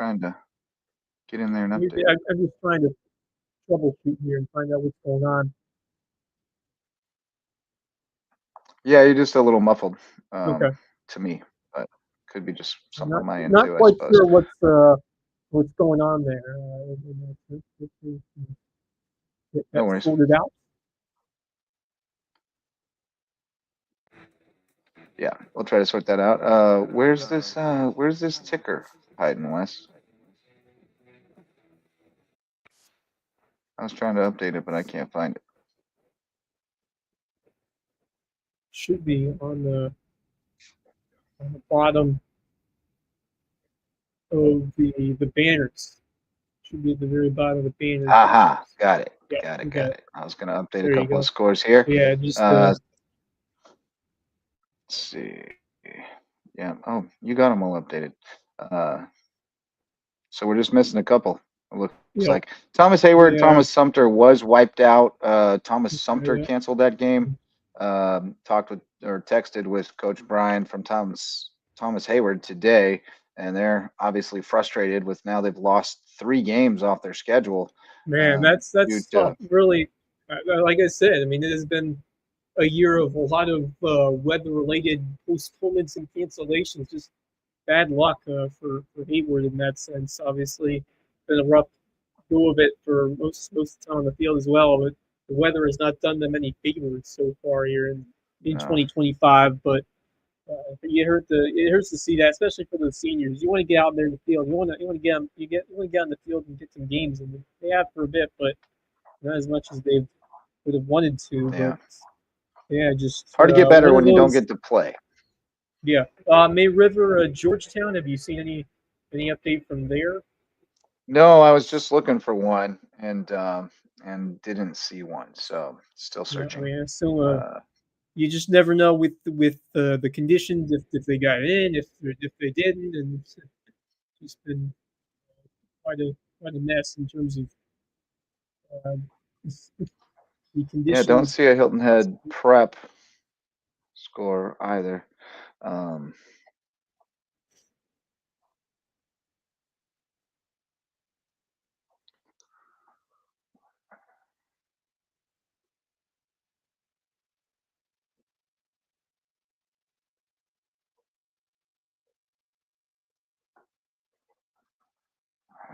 trying to get in there and update. I'm just trying to troubleshoot here and find out what's going on. Yeah, you're just a little muffled Okay. to me, but could be just something on my end Not too, I quite suppose. sure what's going on there. Get No that worries. sorted out. Yeah, we'll try to sort that out. Where's this ticker hiding, Wes? I was trying to update it, but I can't find it. Should be on the bottom of the banners. Should be at the very bottom of the banners. Aha, got it. Yeah, Got it. okay. Got it. I was gonna update There a you couple go. of scores here. Yeah, just Let's see. Yeah. Oh, you got them all updated. So we're just missing a couple. It looks yeah, like Thomas Hayward, yeah. Thomas Sumter was wiped out. Thomas Sumter Yeah. canceled that game. Talked with or texted with Coach Brian from Thomas Hayward today, and they're obviously frustrated with now they've lost 3 games off their schedule. Man, that's tough. Really, like I said, I mean, it has been a year of a lot of weather-related postponements and cancellations. Just bad luck for Hayward in that sense. Obviously, been a rough go of it for most of the time on the field as well. But the weather has not done them any favors so far here in 2025. But it hurts to see that, especially for the seniors. You want to get out there in the field. You want to get on the field and get some games, and they have for a bit, but not as much as they would have wanted to. Yeah. But yeah, just hard to get better when you don't get to play. Yeah. May River, Georgetown. Have you seen any update from there? No, I was just looking for one and didn't see one, so still searching. Yeah, I mean, so you just never know with the conditions if they got in, if they didn't, and it's just been quite a mess in terms of the conditions. Yeah, don't see a Hilton Head prep score either.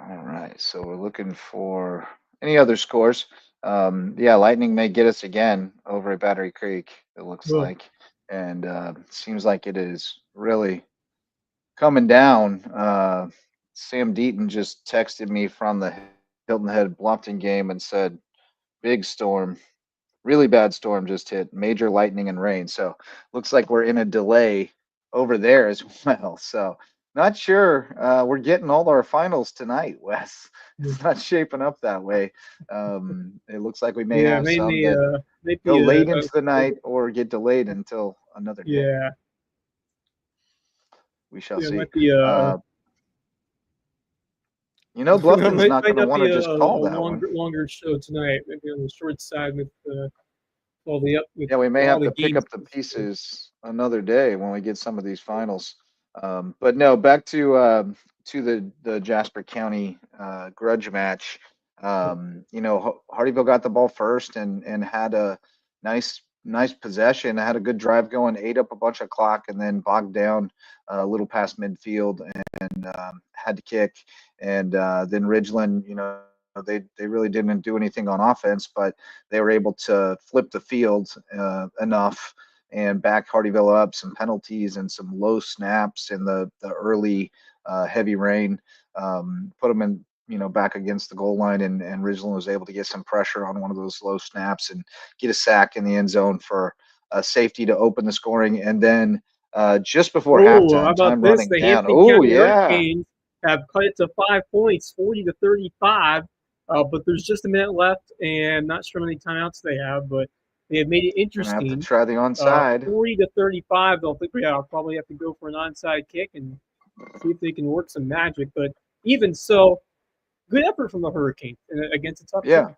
All right, so we're looking for any other scores. Yeah, Lightning may get us again over at Battery Creek, it looks like. And seems like it is really coming down. Sam Deaton just texted me from the Hilton Head Bluffton game and said, big storm, really bad storm just hit, major lightning and rain. So looks like we're in a delay over there as well. So not sure. We're getting all our finals tonight, Wes. It's not shaping up that way. It looks like we may have some that go late into the night or get delayed until another day. Yeah. We shall see. Might be Bluffton's not going to want to just call that longer show tonight. Maybe on the short side with all the up. Yeah, we may have to pick up the pieces another day when we get some of these finals. But no, back to the Jasper County grudge match. Hardyville got the ball first and had a nice possession. Had a good drive going, ate up a bunch of clock, and then bogged down a little past midfield and had to kick. And then Ridgeland, they really didn't do anything on offense, but they were able to flip the field enough and back Hardyville up. Some penalties and some low snaps in the early heavy rain put them in, back against the goal line, and Ridgeland was able to get some pressure on one of those low snaps and get a sack in the end zone for safety to open the scoring. And then just before halftime, time running down. Oh, yeah. Hurricanes have cut it to 5 points, 40-35. But there's just a minute left, and not sure how many timeouts they have, but they have made it interesting. Gonna have to try the onside. 40-35. They'll think, I'll probably have to go for an onside kick and see if they can work some magic. But even so, good effort from the Hurricanes against a tough team.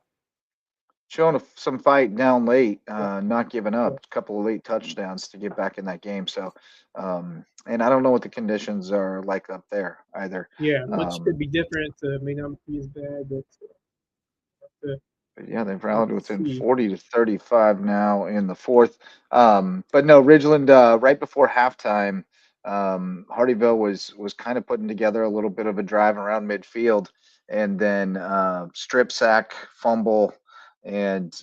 showing some fight down late, not giving up. A couple of late touchdowns to get back in that game. So, and I don't know what the conditions are like up there either. Yeah, which could Um, be different. May not be as bad, but But yeah, they've have rallied to within see. 40 to 35 now in the fourth. But no, Ridgeland, right before halftime, Hardyville was kind of putting together a little bit of a drive around midfield, and then strip sack, fumble, and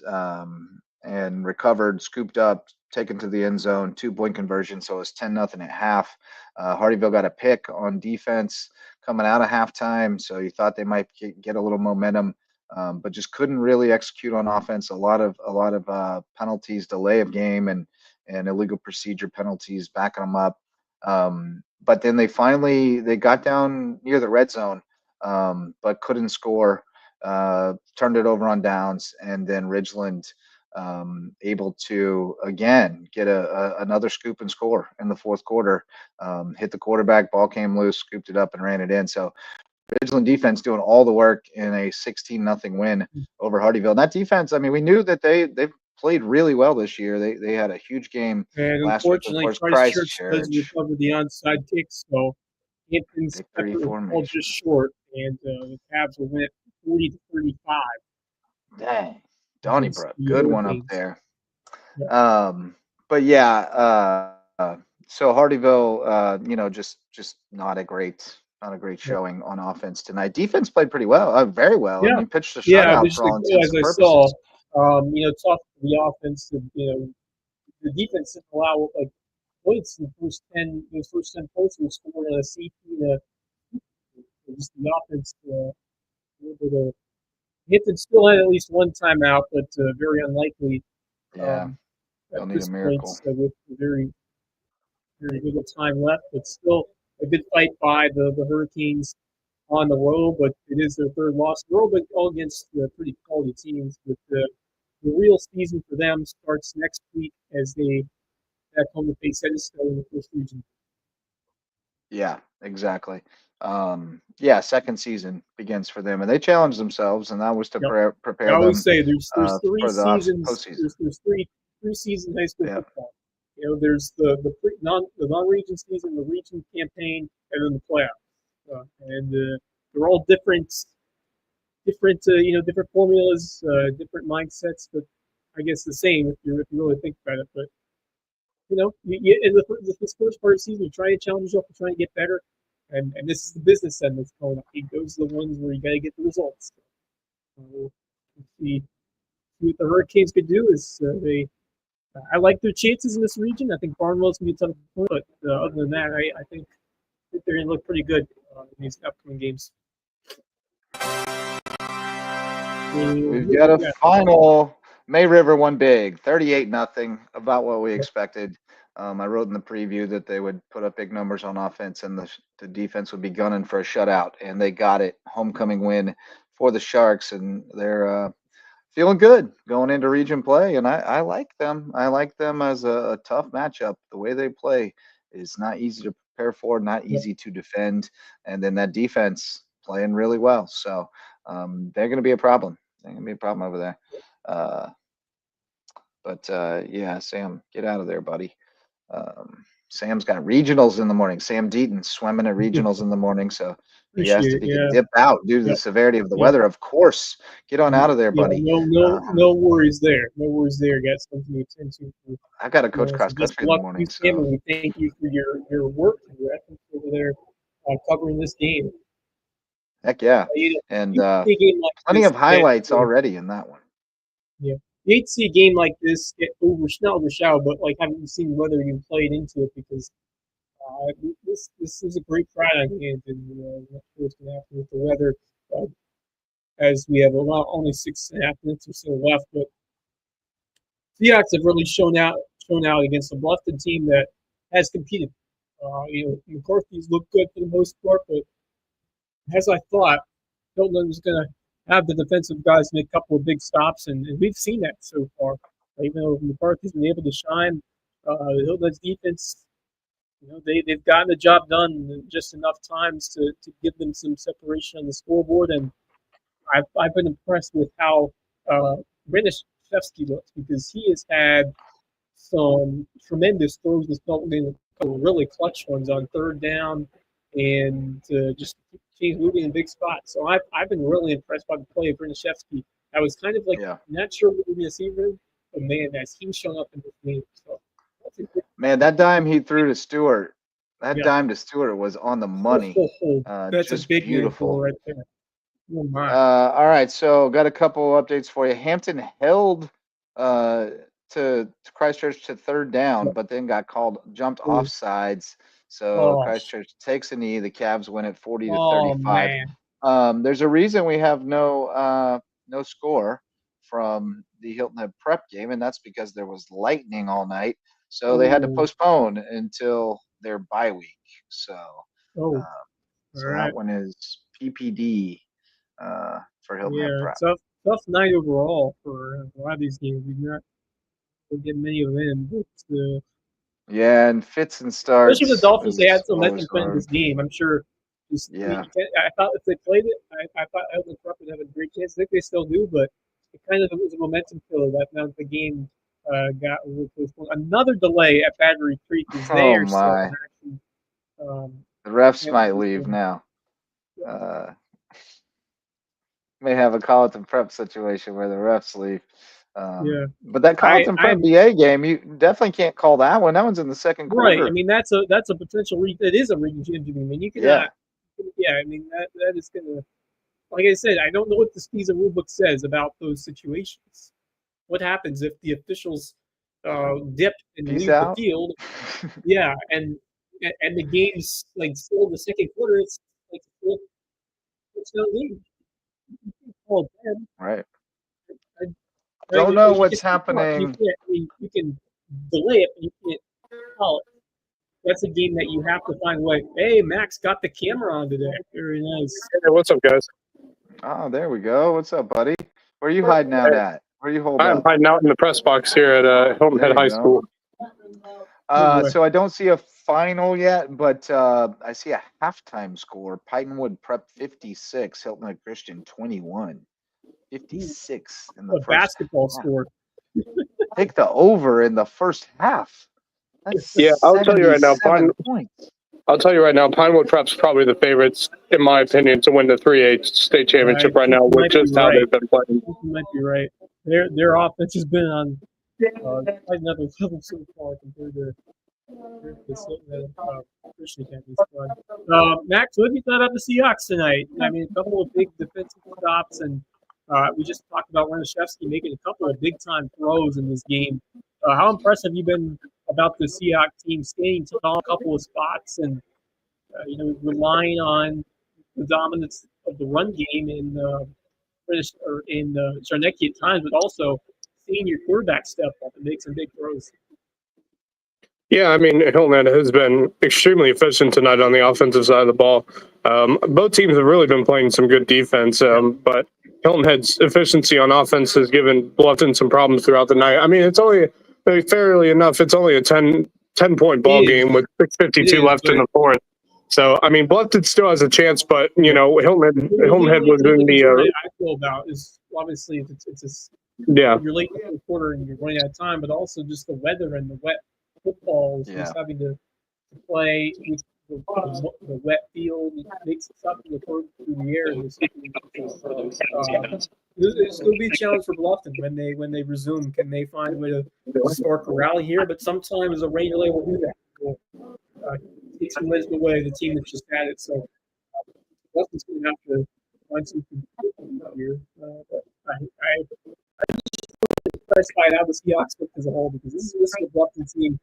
recovered, scooped up, taken to the end zone, 2-point conversion. So it's 10-0 at half. Hardyville got a pick on defense coming out of halftime, so you thought they might get a little momentum, but just couldn't really execute on offense. A lot of penalties, delay of game, and illegal procedure penalties backing them up. But then they got down near the red zone, but couldn't score. Turned it over on downs, and then Ridgeland able to again get another scoop and score in the fourth quarter. Hit the quarterback, ball came loose, scooped it up and ran it in. So Ridgeland defense doing all the work in a 16-0 win over Hardyville. And that defense, I mean, we knew that they've played really well this year. They had a huge game And last week, of unfortunately, course, Christchurch does Christchurch, recover the onside kick, so Hampton's victory effort fell formation. just short, and the Cavs will win it 40-35 Dang, against Donnybrook, the good one up Hurricanes. there. Yeah, But yeah, so Hardyville, just not a great yeah, showing on offense tonight. Defense played pretty well, very well. I yeah, mean, pitched a yeah. But shutout just for all intents as and I saw, purposes. talk to the offense. The defense didn't allow like points in the first 10. Those first 10 points were scored on a safety. Just the offense. Able to Hinton still had at least one timeout, but very unlikely Yeah, um, at they'll need a this point miracle. with very, very little time left. But still a good fight by the Hurricanes on the road, but it is their third loss in a row, but all against pretty quality teams. But the real season for them starts next week as they back home to face Edison in the first region. Yeah, exactly. Yeah, second season begins for them, and they challenged themselves, and that was to Yep. I prepare always them say there's three for the seasons. postseason. There's three seasons high school Yeah, football. There's the non-region season, the region campaign, and then the playoffs. And they're all different formulas, different mindsets, but I guess the same if you really think about it. But in this first part of the season, you try to challenge yourself, you try to get better, and this is the business end that's going on. Those are the ones where you got to get the results. See what the Hurricanes could do is they. I like their chances in this region. I think Barnwell's gonna be a tough opponent, but other than that, I think they're gonna look pretty good in these upcoming games. we've got a Yeah, final. May River won big, 38-0, about what we expected. I wrote in the preview that they would put up big numbers on offense, and the defense would be gunning for a shutout, and they got it. Homecoming win for the Sharks, and they're feeling good going into region play, and I like them. I like them as a tough matchup. The way they play is not easy to prepare for, not yeah, easy to defend, and then that defense playing really well. So they're going to be a problem. They're going to be a problem over there. Uh, but yeah, Sam, get out of there, buddy. Sam's got regionals in the morning. Sam Deaton swimming at regionals in the morning, so he asked appreciate if it. he could Yeah, dip out due to yeah, the severity of the yeah. weather. Of course, get on out of there, Yeah, buddy. no worries there. No worries there. Got something to attend to. I got to coach So cross best country of in the luck to you, morning, Sam, so and we thank you for your work and your efforts over there covering this game. heck yeah. And You see a game like plenty this of get highlights already in that one. yeah. You hate to see a game like this get not overshadowed, but like haven't seen whether you played into it because this is a great crowd on hand, and not sure what's going to happen with the weather uh, as we have only 6.5 minutes or so left. But Seahawks have really shown out against a Bluffton team that has competed. McCarthy's looked good for the most part, but as I thought, Hilton was going to have the defensive guys make a couple of big stops, and we've seen that so far. Even though McCarthy's been able to shine, Hilton's defense, they've gotten the job done in just enough times to give them some separation on the scoreboard, and I've been impressed with how Renishevsky looks, because he has had some tremendous throws this game, a couple of really clutch ones on third down, and just keep moving in big spots. So I've been really impressed by the play of Renishevsky. I was kind of like Yeah. not sure what we're going to see from him, but man, has he shown up in this game? So that's a good. Man, that dime he threw to Stewart, that Yeah. dime to Stewart was on the money. That's a Just big man goal beautiful. right there. Oh my. All right, so got a couple updates for you. Hampton held uh, to Christchurch to third down, but then got jumped Oh, offsides. So oh, Christchurch takes a knee. The Cavs win it 40 to oh 35. man. There's a reason we have no score from the Hilton Head Prep game, and that's because there was lightning all night. So they had to Oh, postpone until their bye week. So oh. uh, All so that right. one is PPD for Hilton Head Yeah, Prep. tough night overall for a lot of these games. We've not really get many of them, but Yeah, and fits and especially for the starts Dolphins, they is had some always momentum in hard. this game. I'm sure. Yeah. I thought if they played it, I thought Elton Rupp would have a great chance. I think they still do, but it kind of was a momentum killer that now the game got a little postponed. Another delay at Battery Creek is they Oh are still my. actually um, The refs yeah, might leave now. Uh, may have a Colleton Prep situation where the refs leave. yeah. But that Colleton Prep I'm BA game, you definitely can't call that one. That one's in the second right. I quarter. mean, that's a potential. It is a region championship game. I mean, you cannot. Yeah. Yeah, I mean that is gonna. Like I said, I don't know what the season rulebook says about those situations. What happens if the officials dip and Peace leave the out. field? Yeah, and the game's like still in the second quarter. It's like it's no league. Oh, man. Right. I, Don't know you can what's call it. You happening. can't. I mean, you can delay it, but you can't call it. That's a game that you have to find a way. Hey, Max got the camera on today. Very nice. Hey, what's up, guys? Oh, there we go. What's up, buddy? Where are you hiding out Hey, at? Where you holed I'm up? hiding out in the press box here at Hilton There Head you High go. School. Oh boy. So I don't see a final yet, but I see a halftime score. Pitonwood Prep 56, Hilton Head Christian 21. 56 in the A first basketball half. score. Take the over in the first half. That's Yeah, I'll tell you right now, 77 points. Pinewood Prep's probably the favorites, in my opinion, to win the 3A state championship right now with just how they've been playing. You might be right. Their offense has been on quite another level so far compared to the Christian Academy squad. Max, what have you thought of the Seahawks tonight? I mean, a couple of big defensive stops, and we just talked about Renishevsky making a couple of big time throws in this game. How impressed have you been about the Seahawks team staying on a couple of spots and relying on the dominance of the run game in Zarnecki at times, but also seeing your quarterback step up and make some big throws. Yeah, I mean, Hilton Head has been extremely efficient tonight on the offensive side of the ball. Both teams have really been playing some good defense, but Hilton Head's efficiency on offense has given Bluffton some problems throughout the night. I mean, it's only fairly enough. It's only a 10-point ball game with 6:52 left in the fourth. So, I mean, Bluffton still has a chance, but, you know, Hilton Head was in the I feel about is obviously it's yeah. You're late in the quarter and you're running out of time, but also just the weather and the wet footballs, just having to play with the wet field, it makes it tough to throw through the air. It's going to be a challenge for Bluffton when they resume. Can they find a way to spark a rally here? But sometimes a rain delay will do that. Take some wisdom away, the team that just had it. So Bluffton's going to have to find something here. But I'm impressed by how the Seahawks look as a whole, because this is a Bluffton team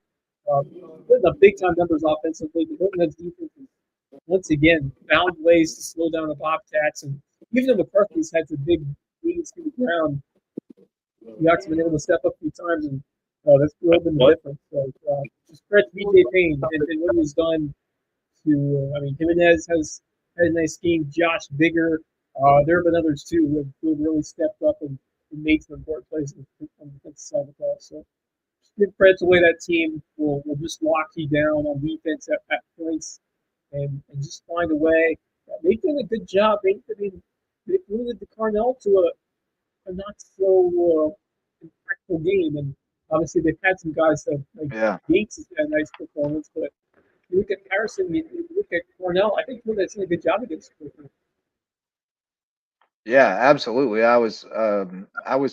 putting up big time numbers offensively. The Hilton Head's defense once again found ways to slow down the Bobcats, and even though McCarthy's had some big leads to the ground, Seahawks have been able to step up a few times, and that's really been the difference. So just credit to BJ Payne and what he's done to. I mean, Jimenez has had a nice game. Josh Bigger. There have been others too who have really stepped up and made some important plays on the defensive side of the ball. So give credit to the way that team will just lock you down on defense at points and just find a way. They've done a good job. They limited the Carnell to a not so impactful game. And obviously, they've had some guys that like Gates has had a nice performance, but you look at Harrison, you look at Cornell. I think Cornell's done a good job against Clifford. Yeah, absolutely. I was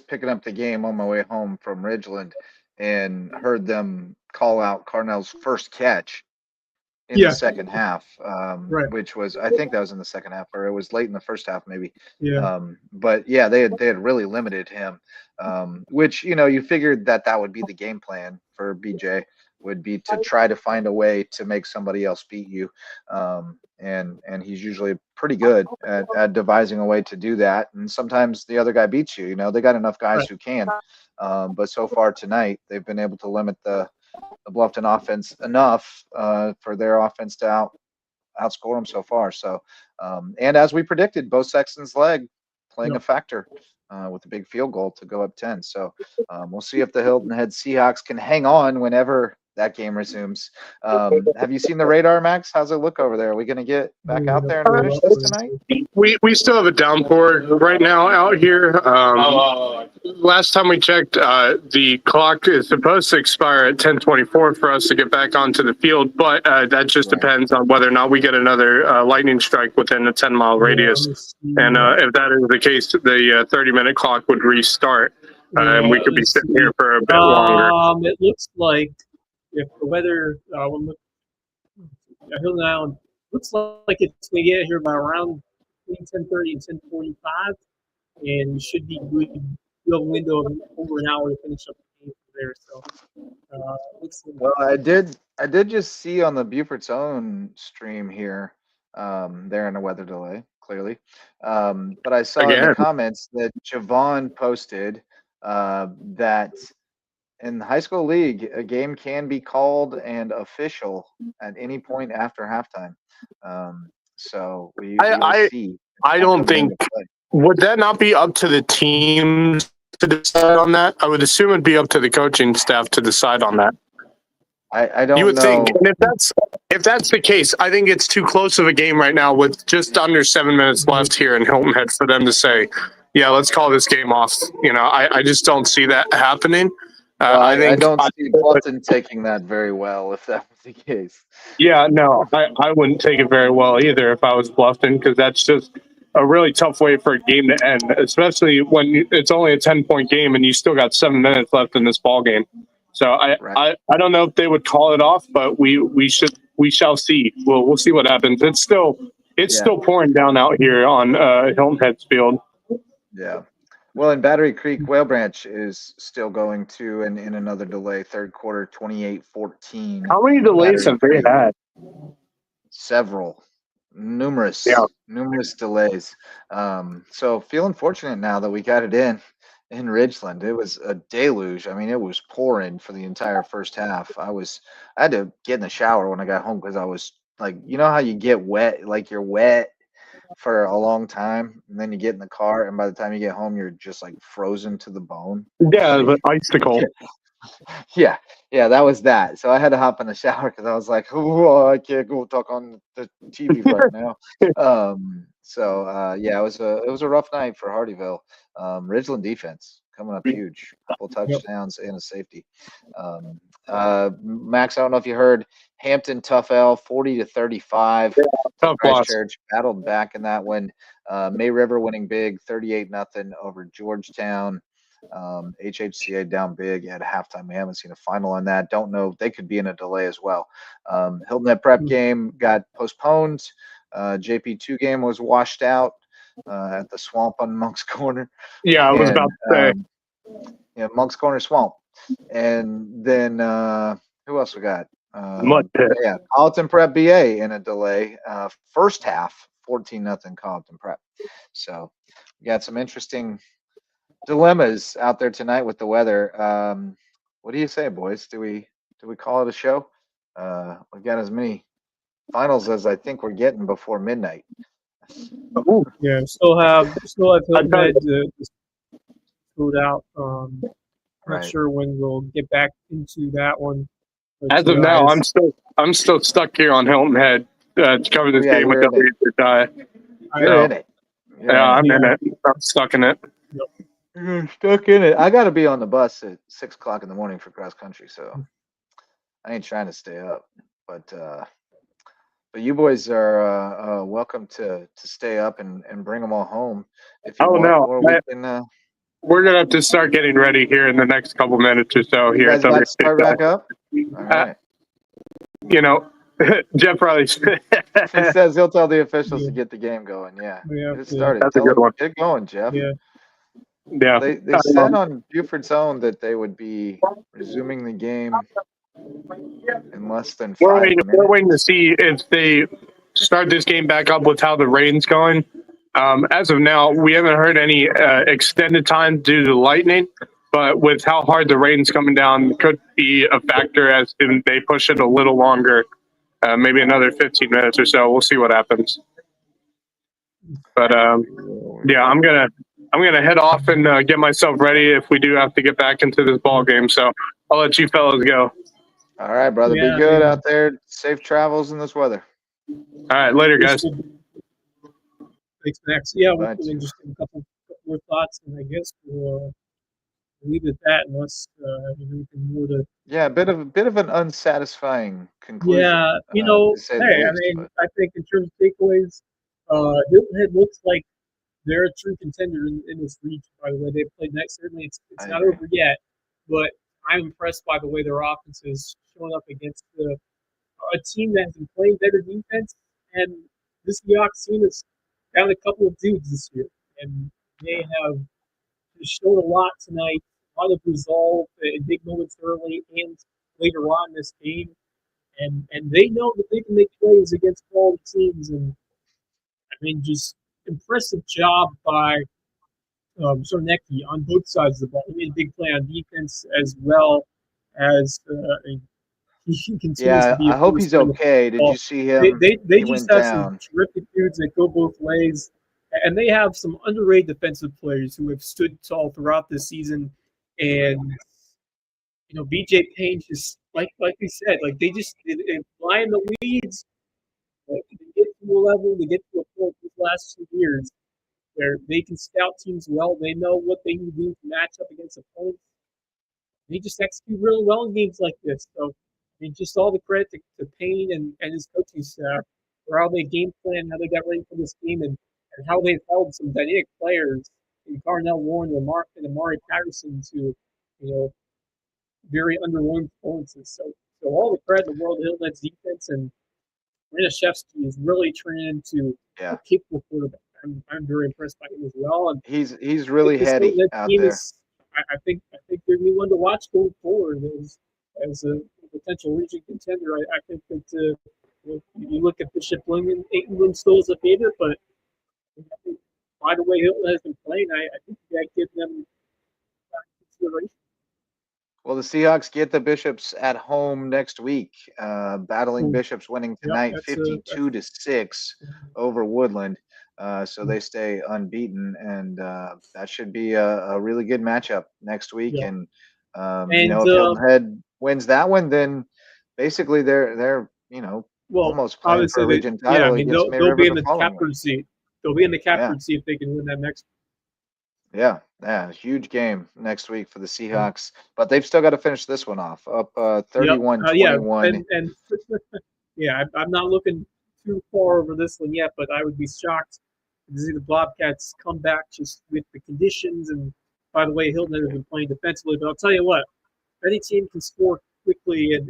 picking up the game on my way home from Ridgeland and heard them call out Carnell's first catch in the second half, which was, I think that was in the second half, or it was late in the first half maybe. But yeah, they had really limited him, which, you know, you figured that would be the game plan for BJ, would be to try to find a way to make somebody else beat you. And he's usually pretty good at devising a way to do that. And sometimes the other guy beats you. You know, they got enough guys who can. But so far tonight, they've been able to limit the Bluffton offense enough for their offense to outscore them so far. So, and as we predicted, Bo Sexton's leg playing a factor with a big field goal to go up 10. So we'll see if the Hilton Head Seahawks can hang on whenever that game resumes. Have you seen the radar, Max? How's it look over there? Are we going to get back out there and finish this tonight? We still have a downpour right now out here. Last time we checked, the clock is supposed to expire at 10:24 for us to get back onto the field, but that just depends on whether or not we get another lightning strike within a 10-mile radius. And if that is the case, the 30-minute clock would restart, and we could be sitting here for a bit longer. It looks like if the weather, Hilton Island, looks like it's going to get here by around between 10:30 and 10:45, and we should be good. We have a window of over an hour to finish up the game there. So, well, I did just see on the Beaufort's own stream here, they're in a weather delay, clearly. But I saw in the comments that Javon posted that in the high school league, a game can be called and official at any point after halftime. So we will see. I don't think, would that not be up to the teams to decide on that? I would assume it'd be up to the coaching staff to decide on that. I don't know. You would think, and if that's the case, I think it's too close of a game right now with just under 7 minutes left here in Hilton Head for them to say, yeah, let's call this game off. You know, I just don't see that happening. I don't see Bluffton taking that very well if that was the case. Yeah, no, I wouldn't take it very well either if I was Bluffton, because that's just a really tough way for a game to end, especially when it's only a 10-point game and you still got 7 minutes left in this ball game. So I don't know if they would call it off, but we shall see. We'll see what happens. It's still pouring down out here on Hilton Head's field. Yeah. Well, in Battery Creek, Whale Branch is still going to in another delay, third quarter, 28-14. How many delays have they had? Several. Numerous delays. So feeling fortunate now that we got it in Ridgeland. It was a deluge. I mean, it was pouring for the entire first half. I had to get in the shower when I got home because I was like, you know how you get wet, like you're wet for a long time, and then you get in the car, and by the time you get home, you're just like frozen to the bone. Yeah, but icicle. Yeah, that was that. So I had to hop in the shower because I was like, oh, I can't go talk on the TV right now. Yeah, it was a rough night for Hardyville. Ridgeland defense coming up huge, couple touchdowns and a safety. Max, I don't know if you heard, Hampton tough L 40-35. Tough Christchurch battled back in that one. May River winning big 38-0 over Georgetown. HHCA down big at halftime. We haven't seen a final on that. Don't know. They could be in a delay as well. Hilton Head Prep game got postponed. JP2 game was washed out at the swamp on Monk's Corner. Yeah, I was about to say. Yeah, Monk's Corner Swamp. And then who else we got? Mud Pit. Yeah, Colleton Prep BA in a delay. First half, 14-0 Colleton Prep. So we got some interesting dilemmas out there tonight with the weather. What do you say, boys? Do we call it a show? We've got as many finals as I think we're getting before midnight. Yeah, still have Hilton Head screwed out. Not sure when we'll get back into that one. But, as of now, I'm still stuck here on Hilton Head to cover this game with the die. You're in it. Yeah, I'm in it. I'm stuck in it. Yep. You're stuck in it. I got to be on the bus at 6 o'clock in the morning for cross country, so I ain't trying to stay up. But you boys are welcome to stay up and bring them all home if you Oh want, no, or we can. we're gonna have to start getting ready here in the next couple minutes or so. You Here at guys about to WC. start back up? All Uh, right. you know, Jeff probably. He says he'll tell the officials to get the game going. Yeah, get it started. That's a Tell good them one. get it going, Jeff. Yeah. Yeah. They said on Buford's Own that they would be resuming the game in less than 5 We're waiting to minutes. see if they start this game back up with how the rain's going. As of now, we haven't heard any extended time due to lightning, but with how hard the rain's coming down, could be a factor as in they push it a little longer, maybe another 15 minutes or so. We'll see what happens. But yeah, I'm gonna head off and get myself ready if we do have to get back into this ball game. So I'll let you fellas go. All right, brother. Be good out there. Safe travels in this weather. All right, later, guys. Thanks, Max. Yeah, we'll just a couple more thoughts, and I guess we'll leave it at that unless anything more to. Yeah, a bit of an unsatisfying conclusion. Yeah, to say the hey, least, I mean, I think in terms of takeaways, Hilton Head looks like they're a true contender in this region. By the way, they played next. Certainly, it's not over yet, but I'm impressed by the way their offense is showing up against a team that has been playing better defense. And this Seahawks team has got a couple of dudes this year, and they have showed a lot tonight. A lot of resolve in big moments early and later on in this game. And they know that they can make plays against quality teams. And I mean, just impressive job by Zornecki on both sides of the ball. He made a big play on defense as well as he continues to be. I hope he's okay. Did you see him? They just have some terrific dudes that go both ways, and they have some underrated defensive players who have stood tall throughout this season. And BJ Payne just like we said, like they fly in the weeds. Like, they get to a level, they get to a point these last 2 years where they can scout teams well. They know what they need to do to match up against opponents. They just execute really well in games like this. So, I mean, just all the credit to Payne and his coaching staff for how they game plan, how they got ready for this game, and how they've held some dynamic players in Carnell Warren and Amari Patterson to, very underwhelming performances. So all the credit in the world to Hilton's defense, and Renashevsky is really turning into a capable quarterback. I'm very impressed by him as well. And he's really heady out there. I think they're going to be one to watch going forward as a potential region contender. I think that you look at Bishop England still as a favorite, but by the way Hilton has been playing, I think that gives them consideration. Well, the Seahawks get the Bishops at home next week. Battling Bishops winning tonight 52-6 over Woodland. So they stay unbeaten, and that should be a really good matchup next week. Yeah. And if Hilton Head wins that one, then basically they're almost playing for a region title. Yeah, I mean, they'll be in the catbird seat. They'll be in the catbird seat if they can win that next. Yeah, huge game next week for the Seahawks, but they've still got to finish this one off, up 31-21. And yeah, I'm not looking too far over this one yet, but I would be shocked to see the Bobcats come back just with the conditions. And by the way, Hilton has been playing defensively, but I'll tell you what, if any team can score quickly and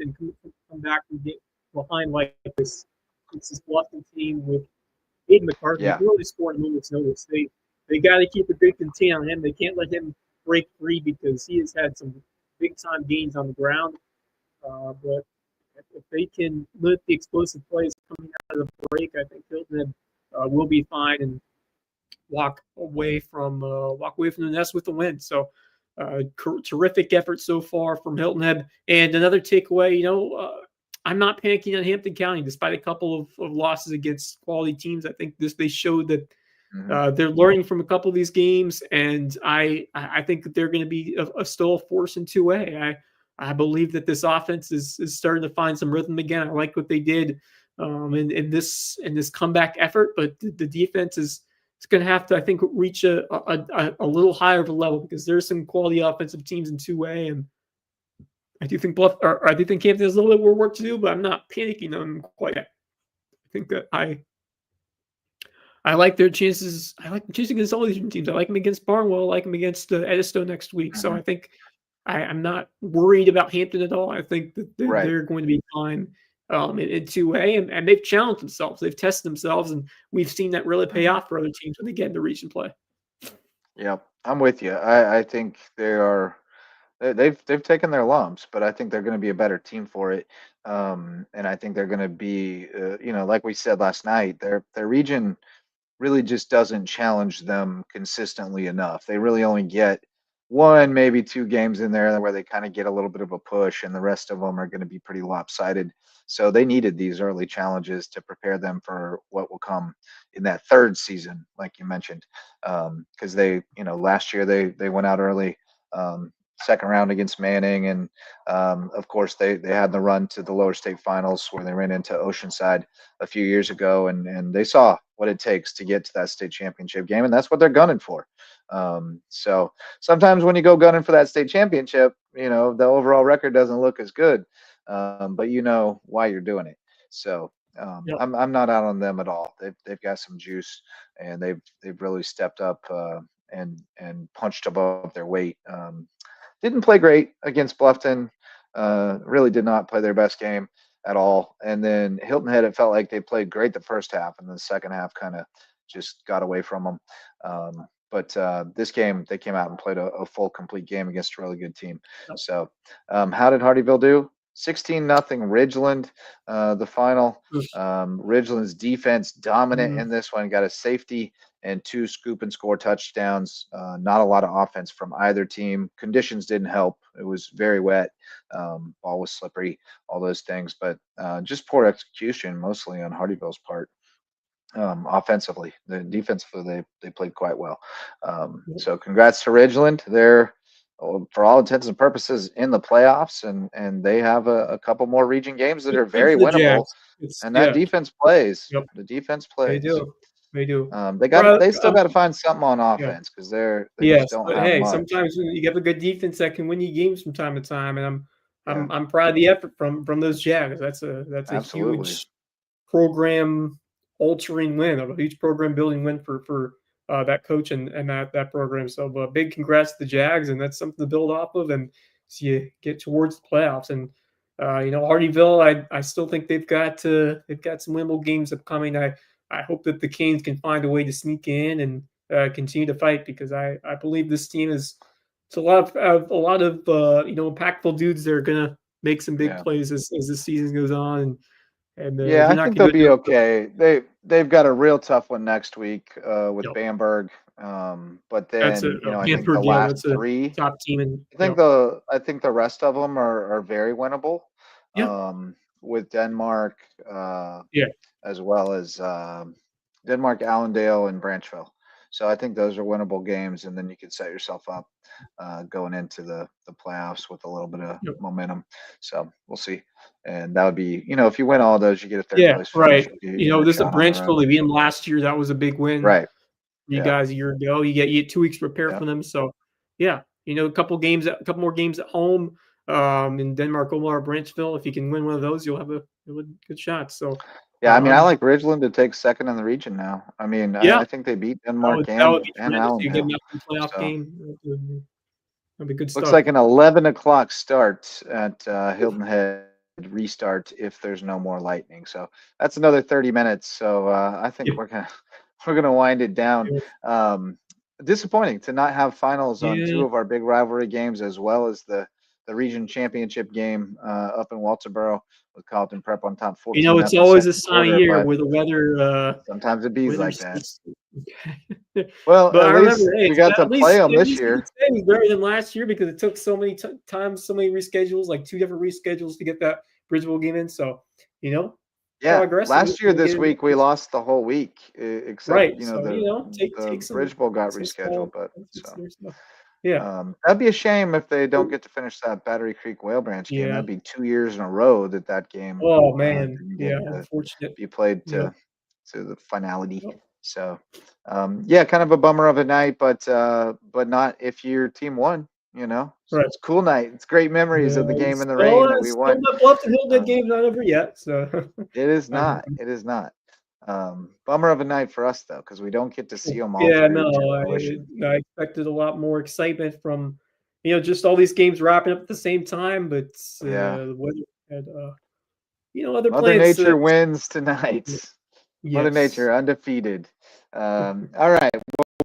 come back and get behind like this, it's this Boston team with Aiden McCarthy. He can really score in a moment's notice. They got to keep a good contain on him. They can't let him break free because he has had some big-time gains on the ground. But if they can limit the explosive plays coming out of the break, I think Hilton will be fine and walk away from the nest with the win. So terrific effort so far from Hilton Head. And another takeaway, I'm not panicking on Hampton County despite a couple of losses against quality teams. I think they showed that they're learning from a couple of these games, and I think that they're going to be still a force in 2A. I believe that this offense is starting to find some rhythm again. I like what they did in this comeback effort, but the defense is it's going to have to, I think, reach a little higher of a level because there's some quality offensive teams in 2A, and I do think I do think Camden has a little bit more work to do, but I'm not panicking on them quite yet. I think that I like their chances. I like choosing against all these teams. I like them against Barnwell. I like them against Edisto next week. So I think I'm not worried about Hampton at all. I think that they're going to be fine in 2A, and they've challenged themselves. They've tested themselves, and we've seen that really pay off for other teams when they get into region play. Yep, I'm with you. I think they've taken their lumps, but I think they're going to be a better team for it. And I think they're going to be, like we said last night, their region really just doesn't challenge them consistently enough. They really only get one, maybe two games in there where they kind of get a little bit of a push, and the rest of them are going to be pretty lopsided. So they needed these early challenges to prepare them for what will come in that third season, like you mentioned. Because last year they went out early. Second round against Manning, and of course they had the run to the lower state finals where they ran into Oceanside a few years ago, and they saw what it takes to get to that state championship game, and that's what they're gunning for. So sometimes when you go gunning for that state championship, the overall record doesn't look as good, but you know why you're doing it. So I'm not out on them at all. They've got some juice, and they've really stepped up and punched above their weight. Didn't play great against Bluffton. Really did not play their best game at all. And then Hilton Head, it felt like they played great the first half, and the second half kind of just got away from them. But this game, they came out and played a full, complete game against a really good team. So how did Hardyville do? 16-0 Ridgeland, the final. Ridgeland's defense dominant in this one, got a safety and 2 scoop and score touchdowns. Not a lot of offense from either team. Conditions didn't help. It was very wet. Ball was slippery, all those things, but just poor execution mostly on Hardyville's part. Offensively, defensively, they played quite well. So congrats to Ridgeland. They're, for all intents and purposes, in the playoffs, and they have a couple more region games that are very winnable. And that defense plays. Yep. The defense plays. They do. They still got to find something on offense because they just don't have much. Sometimes you have a good defense that can win you games from time to time, and I'm proud of the effort from those Jags. That's a huge program altering win, a huge program building win for that coach and that program. So big congrats to the Jags, and that's something to build off of and so you get towards the playoffs. And Hardyville, I still think they've got some winnable games upcoming. I hope that the Canes can find a way to sneak in and continue to fight, because I believe this team it's a lot of impactful dudes that are gonna make some big plays as the season goes on. And I think they'll be okay. They've got a real tough one next week with Bamberg. But then I think the last 3 top team. I think the rest of them are very winnable. With Denmark, as well as Denmark, Allendale, and Branchville. So I think those are winnable games, and then you can set yourself up going into the playoffs with a little bit of momentum. So we'll see. And that would be, if you win all those, you get a third place finish. This is Branchville. They beat them last year. That was a big win. Right. You guys a year ago. You get 2 weeks to prepare for them. So a couple more games at home in Denmark, Omar, Branchville. If you can win one of those, you'll have a good shot. So I like Ridgeland to take second in the region now. I think they beat Denmark and Allendale. You get a playoff game. That'd be good stuff. Looks like an 11 o'clock start at Hilton Head restart if there's no more lightning. So that's another 30 minutes. So I think we're gonna wind it down. Disappointing to not have finals on 2 of our big rivalry games, as well as the region championship game up in Walterboro with Carlton Prep on top 14. It's always a sign of year where the weather. Sometimes it be like that. Well, but at least we got to play them this year. It was better than last year because it took so many times, so many reschedules, like 2 different reschedules to get that Bridgeville game in. So progress. Last year this week we lost the whole week, except the Bridgeville got rescheduled. But that'd be a shame if they don't get to finish that Battery Creek Whale Branch game. That'd be 2 years in a row that game. Oh man, unfortunate. Be played to the finality. So, yeah, kind of a bummer of a night, but not if your team won. Right. It's a cool night. It's great memories of the game in the rain that we won. The Bluffton Hilton game's not over yet, so It is not. It is not. Bummer of a night for us though, because we don't get to see them all yeah, through to no, fruition. I expected a lot more excitement from just all these games wrapping up at the same time, but Yeah. the weather had other Mother plans. Nature wins tonight. Mother Yes. Nature undefeated. All right,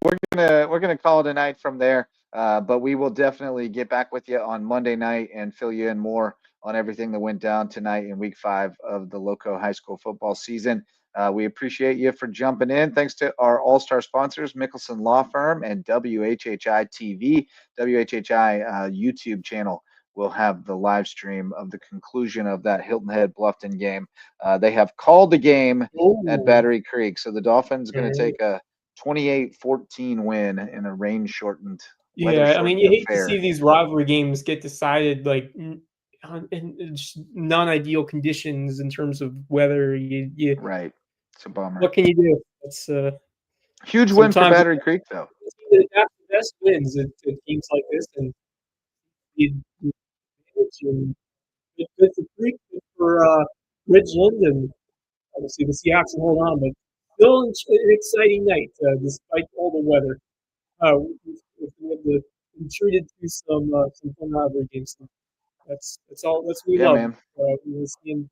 we're gonna call it a night from there. But we will definitely get back with you on Monday night and fill you in more on everything that went down tonight in Week 5 of the Lowco High School football season. We appreciate you for jumping in. Thanks to our all-star sponsors, Mickelson Law Firm and WHHI TV, WHHI YouTube channel. Will have the live stream of the conclusion of that Hilton Head Bluffton game. They have called the game at Battery Creek, so the Dolphins going to take a 28-14 win in a rain-shortened, Yeah, I mean, you hate to affair. see these rivalry games get decided like in non-ideal conditions in terms of weather. Right, it's a bummer. What can you do? It's huge win for Battery Creek, though. The best wins at teams like this, and good for Creek, good for Ridgeland, and obviously the Seahawks will hold on, but still an exciting night despite all the weather. We have treated to some fun rivalry games. That's all. That's what we love. Man. We're seeing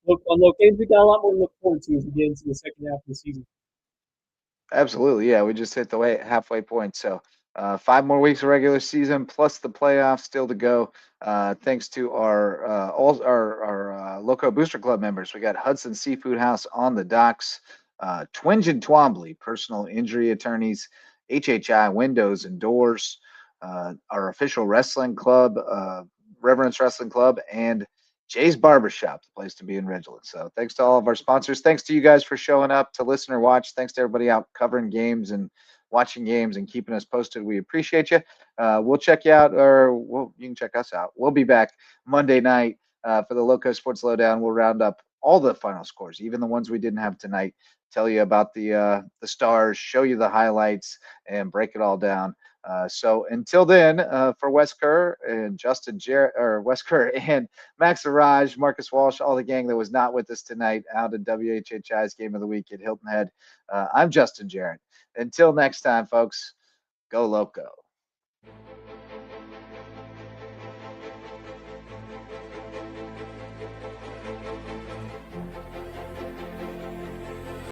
on local games. We got a lot more to look forward to as we get into the second half of the season. Absolutely, yeah. We just hit the halfway point. So 5 more weeks of regular season plus the playoffs still to go. Thanks to our Lowco Booster Club members. We got Hudson Seafood House on the docks, Twinge and Twombly, personal injury attorneys, HHI Windows and Doors, our official wrestling club, Reverence Wrestling Club, and Jay's Barbershop, the place to be in Ridgeland. So thanks to all of our sponsors. Thanks to you guys for showing up to listen or watch. Thanks to everybody out covering games and watching games and keeping us posted. We appreciate you. We'll check you out, or you can check us out. We'll be back Monday night for the Lowco Sports Lowdown. We'll round up all the final scores, even the ones we didn't have tonight. Tell you about the stars, show you the highlights, and break it all down. So until then, for Wes Kerr and Wes Kerr and Max Araj, Marcus Walsh, all the gang that was not with us tonight out in WHHI's Game of the Week at Hilton Head, I'm Justin Jarrett. Until next time, folks, go Lowco.